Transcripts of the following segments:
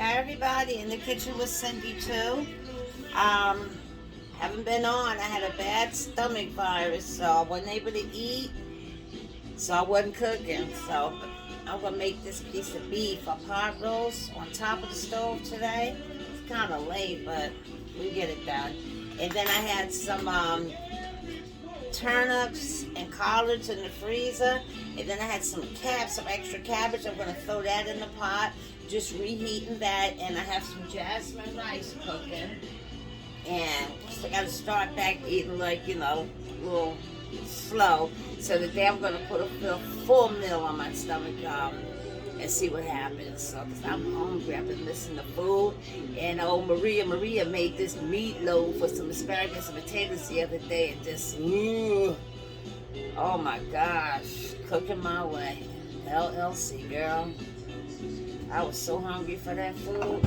Hi everybody, in the kitchen with Cindy too. Um, haven't been on. I had a bad stomach virus, so I wasn't able to eat. So I wasn't cooking. So I'm gonna make this piece of beef, a pot roast on top of the stove today. It's kind of late, but we get it done. And then I had some turnips and collards in the freezer. And then I had some extra cabbage. I'm gonna throw that in the pot, just reheating that. And I have some jasmine rice cooking. And so I gotta start back eating like, a little slow. So today I'm gonna put a full meal on my stomach and see what happens. So, cause I'm hungry, I've been missing the food. And Maria made this meatloaf with some asparagus and potatoes the other day, and just, oh my gosh, cooking my way. LLC, girl. I was so hungry for that food.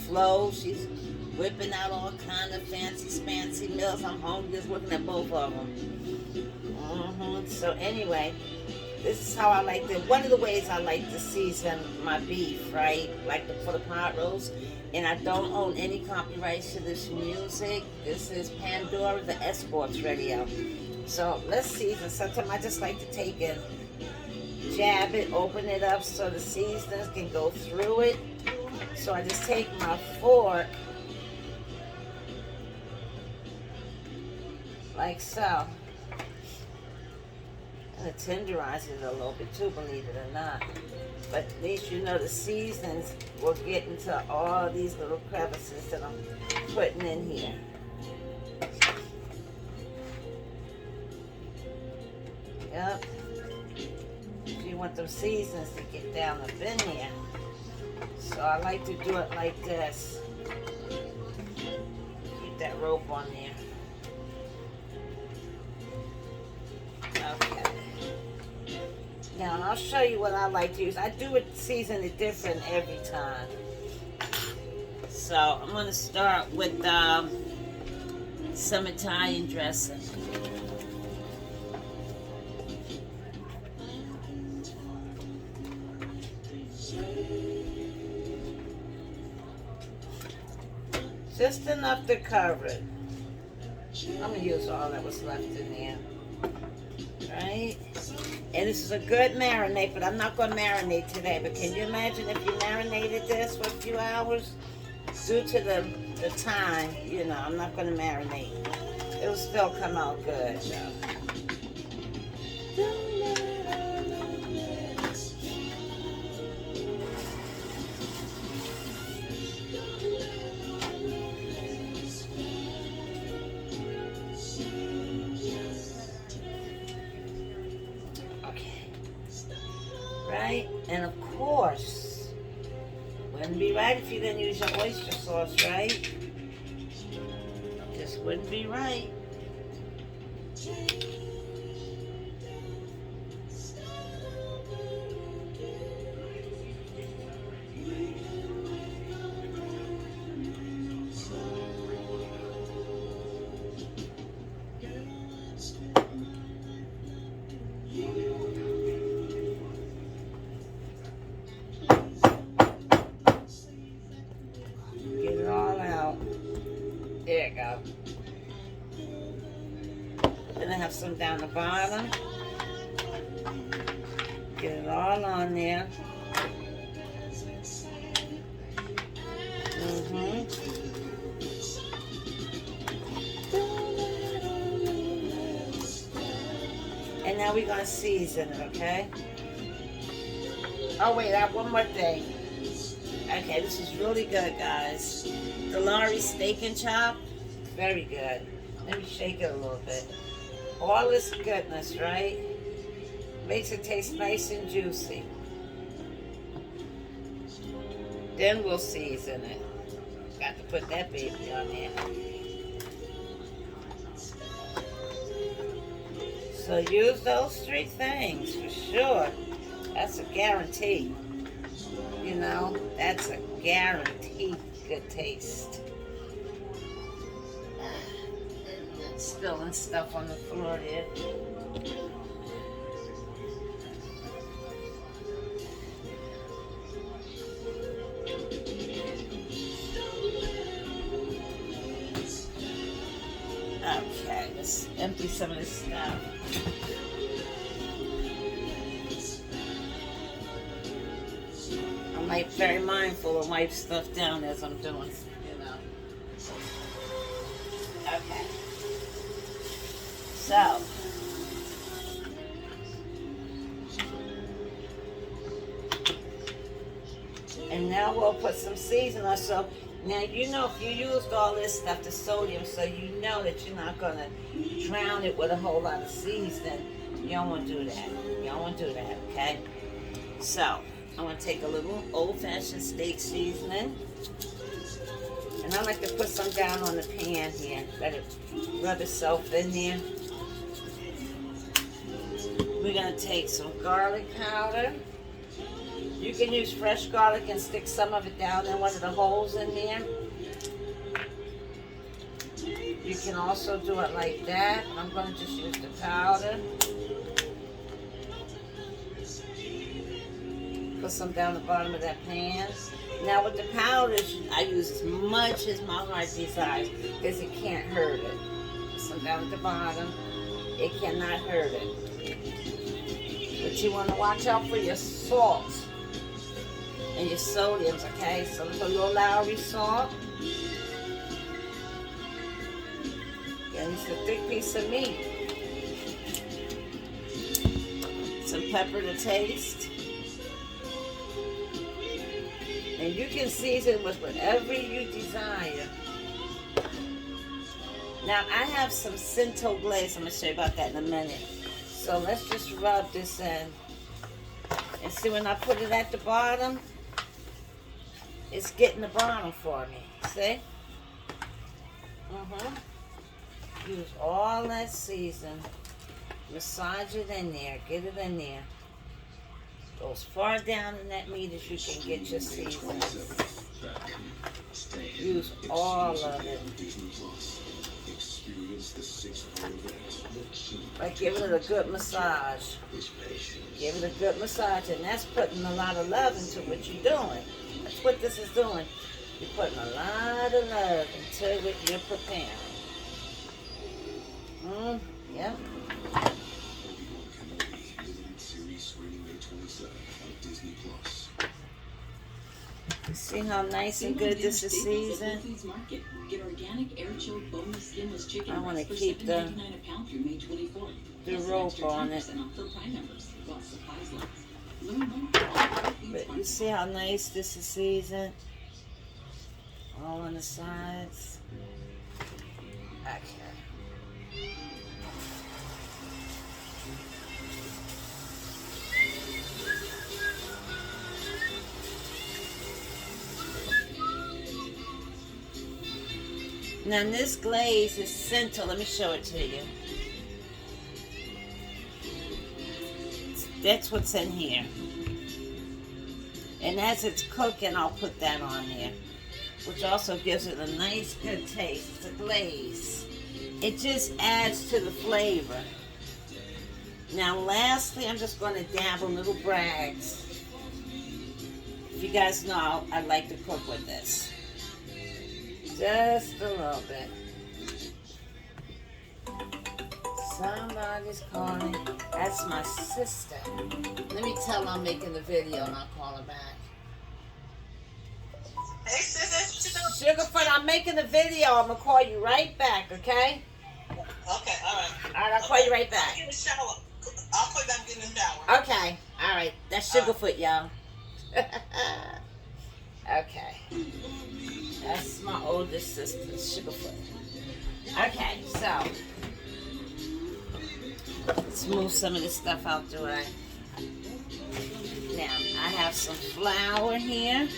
Flo, she's whipping out all kind of fancy meals. I'm hungry just looking at both of them. So anyway, this is how I like to, one of the ways I like to season my beef, right? For the pot roast. And I don't own any copyrights to this music. This is Pandora, the Escorts Radio. So let's season. Sometimes I just like to take and jab it, open it up so the seasonings can go through it. So I just take my fork like so. And it tenderizes it a little bit too, believe it or not. But at least you know the seasonings will get into all these little crevices that I'm putting in here. Yep. You want those seasonings to get down up in there. So I like to do it like this. Keep that rope on there. Okay. Now I'll show you what I like to use. I do it, season it different every time. So I'm going to start with some Italian dressing. Just enough to cover it. I'm going to use all that was left in there. Right? And this is a good marinade, but I'm not going to marinate today. But can you imagine if you marinated this for a few hours? Due to the time, I'm not going to marinate. It'll still come out good. Right? And of course, wouldn't be right if you didn't use your oyster sauce, right? Just wouldn't be right. There you go. Then I have some down the bottom. Get it all on there. And now we're going to season it, okay? Oh, wait, I have one more thing. Okay, this is really good, guys. The Lawry Steak and Chop, very good. Let me shake it a little bit. All this goodness, right? Makes it taste nice and juicy. Then we'll season it. Got to put that baby on there. So use those 3 things for sure. That's a guarantee. That's a guaranteed good taste. Spilling stuff on the floor there. me some of this stuff. I'm like very mindful of wipe stuff down as I'm doing, you know. Okay. So. And now we'll put some seasoning. So now you know if you used all this stuff, the sodium, so you know that you're not going to drown it with a whole lot of seasoning. You don't want to do that. You don't want to do that, okay? So I'm going to take a little old-fashioned steak seasoning. And I like to put some down on the pan here. Let it rub itself in there. We're going to take some garlic powder. You can use fresh garlic and stick some of it down in one of the holes in there. You can also do it like that. I'm going to just use the powder. Put some down the bottom of that pan. Now with the powders, I use as much as my heart desires because it can't hurt it. Put some down at the bottom. It cannot hurt it. But you want to watch out for your salt and your sodiums, okay? So a little Lowry salt. And it's a thick piece of meat. Some pepper to taste. And you can season with whatever you desire. Now I have some Cinto glaze. I'm going to show you about that in a minute. So let's just rub this in. And see, when I put it at the bottom, it's getting the bottom for me. See? Use all that season. Massage it in there. Get it in there. Go as far down in that meat as you can get your season. Use all of it. Like giving it a good massage. Give it a good massage, and that's putting a lot of love into what you're doing. That's what this is doing. You're putting a lot of love into what you're preparing. Yep. See how nice and good this is seasoned? I want to keep the rope on it. But you see how nice this is seasoned? All on the sides. Okay. Now this glaze is Cinto. Let me show it to you. That's what's in here. And as it's cooking, I'll put that on there, which also gives it a nice, good taste. It's a glaze. It just adds to the flavor. Now, lastly, I'm just going to dabble little brags. If you guys know, I like to cook with this. Just a little bit. Somebody's calling. That's my sister. Let me tell her I'm making the video and I'll call her back. Hey, sis, Sugarfoot, I'm making the video. I'm going to call you right back, okay? Okay, all right. All right, I'll call you right back. I'll get in the shower. I'll call you back getting in the shower. Okay, all right. That's Sugarfoot, y'all. Okay. That's my oldest sister, Sugarfoot. Okay, so let's move some of this stuff out the way. Now, I have some flour here.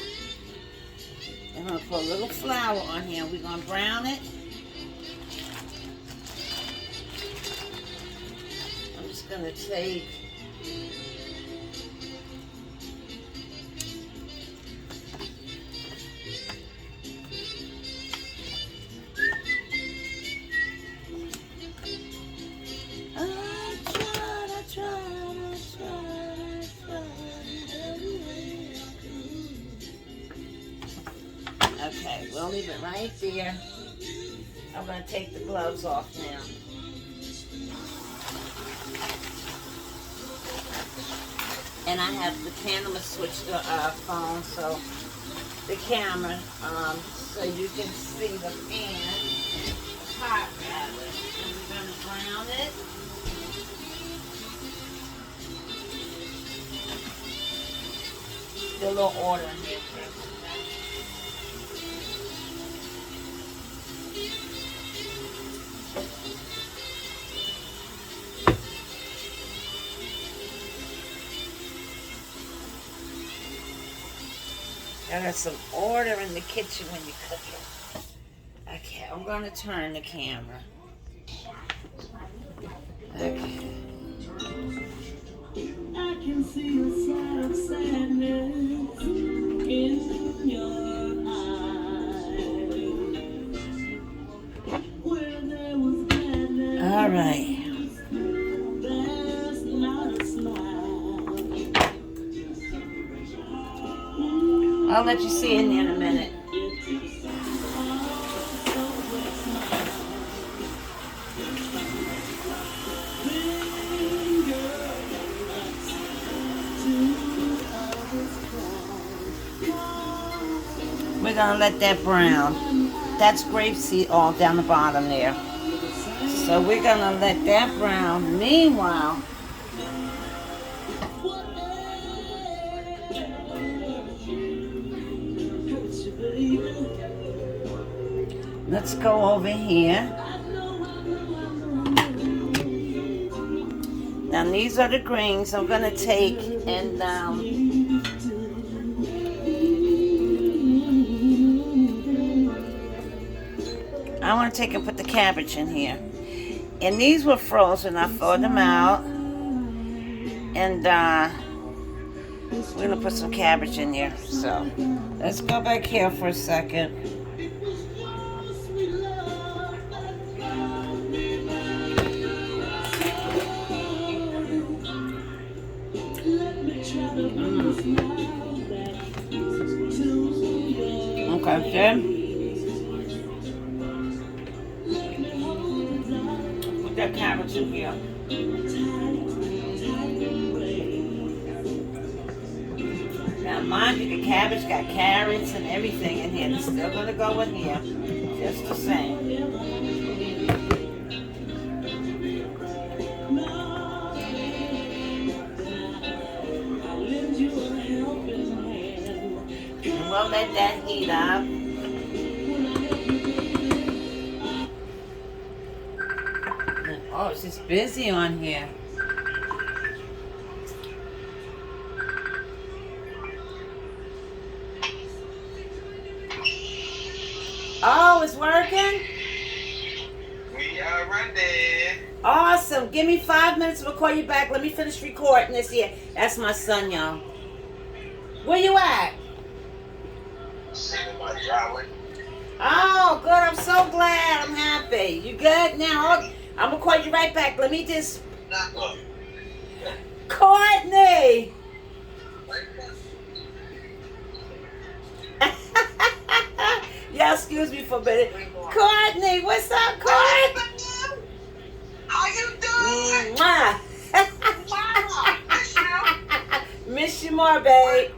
I'm going to put a little flour on here. We're going to brown it. I'm just going to take Okay, we'll leave it right there. I'm going to take the gloves off now. and I have the camera switched to phone, so the camera, so you can see the pan, pot rather. And we're gonna brown it. Do a little order in here first. I got some order in the kitchen when you cook it. Okay, I'm going to turn the camera. Okay. I can see a side of sadness in your eyes. Where there was gladness. All right. There's not a smile. I'll let you see in there in a minute. We're gonna let that brown. That's grapeseed all down the bottom there. So we're gonna let that brown. Meanwhile, let's go over here. Now these are the greens I'm gonna take and I want to take and put the cabbage in here. And these were frozen. I thawed them out. And we're going to put some cabbage in here. So let's go back here for a second. Okay, good. Put that cabbage in here. Now mind you, the cabbage got carrots and everything in here. It's still gonna go in here, just the same. And we'll let that heat up. Oh, it's just busy on here. Oh, it's working? We are ready. Awesome. Give me 5 minutes. We'll call you back. Let me finish recording this here. That's my son, y'all. Where you at? Sitting in my driveway. Oh, good. I'm so glad. I'm happy. You good now? I'm going to call you right back. Let me just... Courtney! Yeah, excuse me for a minute. Courtney, what's up, Courtney? How you doing? Mwah. Wow, miss you. Miss you more, babe.